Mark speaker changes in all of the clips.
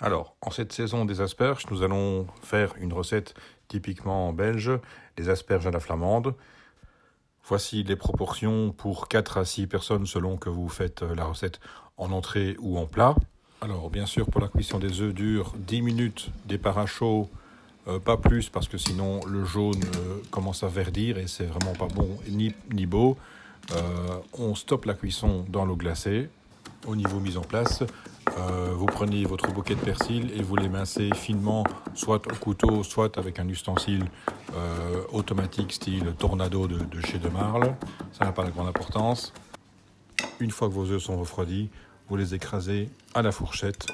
Speaker 1: Alors, en cette saison des asperges, nous allons faire une recette typiquement belge, les asperges à la flamande. Voici les proportions pour 4 à 6 personnes selon que vous faites la recette en entrée ou en plat. Alors, bien sûr, pour la cuisson des œufs durs, 10 minutes, départ à chaud, pas plus parce que sinon le jaune commence à verdir et c'est vraiment pas bon ni beau. On stoppe la cuisson dans l'eau glacée. Au niveau mise en place, vous prenez votre bouquet de persil et vous l'émincez finement, soit au couteau, soit avec un ustensile automatique style Tornado de chez De Marle. Ça n'a pas de grande importance. Une fois que vos œufs sont refroidis, vous les écrasez à la fourchette.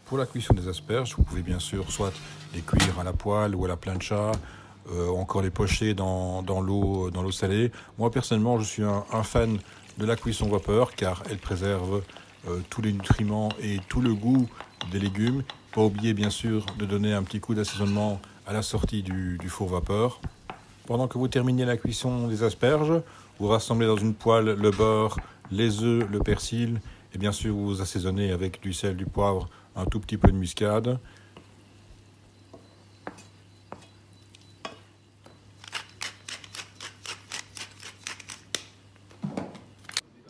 Speaker 1: Pour la cuisson des asperges, vous pouvez bien sûr soit les cuire à la poêle ou à la plancha, encore les pocher dans l'eau salée. Moi personnellement, je suis un fan de la cuisson vapeur car elle préserve tous les nutriments et tout le goût des légumes. Pas oublier bien sûr de donner un petit coup d'assaisonnement à la sortie du four vapeur. Pendant que vous terminez la cuisson des asperges, vous rassemblez dans une poêle le beurre, les œufs, le persil et bien sûr vous assaisonnez avec du sel, du poivre, un tout petit peu de muscade.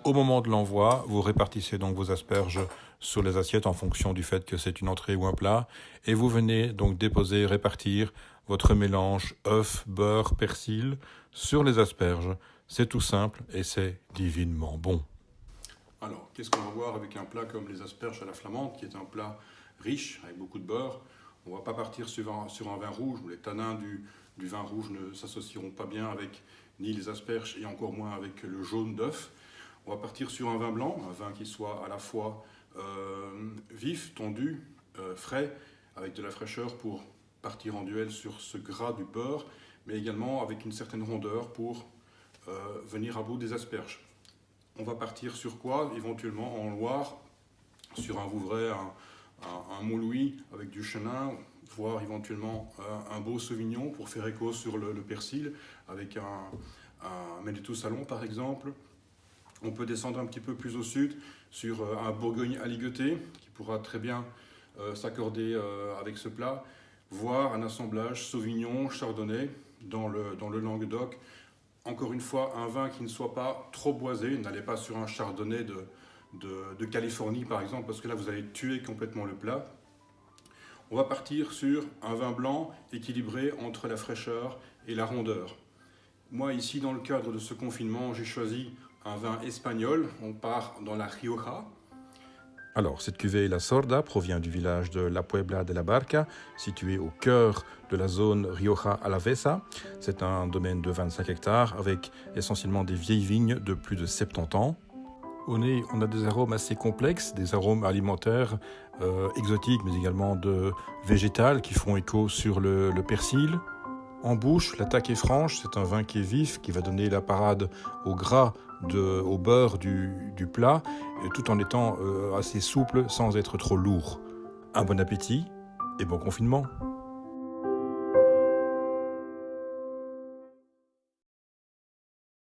Speaker 1: Au moment de l'envoi, vous répartissez donc vos asperges sur les assiettes en fonction du fait que c'est une entrée ou un plat. Et vous venez donc déposer, répartir votre mélange œuf, beurre, persil sur les asperges. C'est tout simple et c'est divinement bon.
Speaker 2: Alors, qu'est-ce qu'on va voir avec un plat comme les asperges à la flamande, qui est un plat riche, avec beaucoup de beurre. On ne va pas partir sur un vin rouge, où les tanins du vin rouge ne s'associeront pas bien avec ni les asperges et encore moins avec le jaune d'œuf. On va partir sur un vin blanc, un vin qui soit à la fois vif, tendu, frais, avec de la fraîcheur pour partir en duel sur ce gras du beurre, mais également avec une certaine rondeur pour venir à bout des asperges. On va partir sur quoi? Éventuellement en Loire, sur un Vouvray, un Montlouis avec du chenin, voire éventuellement un beau Sauvignon pour faire écho sur le persil, avec un Manitou Salon par exemple. On peut descendre un petit peu plus au sud sur un Bourgogne aligoté qui pourra très bien s'accorder avec ce plat, voire un assemblage Sauvignon, Chardonnay dans le Languedoc. Encore une fois, un vin qui ne soit pas trop boisé. N'allez pas sur un chardonnay de Californie, par exemple, parce que là, vous allez tuer complètement le plat. On va partir sur un vin blanc équilibré entre la fraîcheur et la rondeur. Moi, ici, dans le cadre de ce confinement, j'ai choisi un vin espagnol. On part dans la Rioja.
Speaker 1: Alors, cette cuvée La Sorda provient du village de La Puebla de la Barca, situé au cœur de la zone Rioja Alavesa. C'est un domaine de 25 hectares avec essentiellement des vieilles vignes de plus de 70 ans. Au nez, on a des arômes assez complexes, des arômes alimentaires exotiques, mais également de végétales qui font écho sur le persil. En bouche, l'attaque est franche, c'est un vin qui est vif, qui va donner la parade au gras, au beurre du plat, tout en étant assez souple sans être trop lourd. Un bon appétit et bon confinement.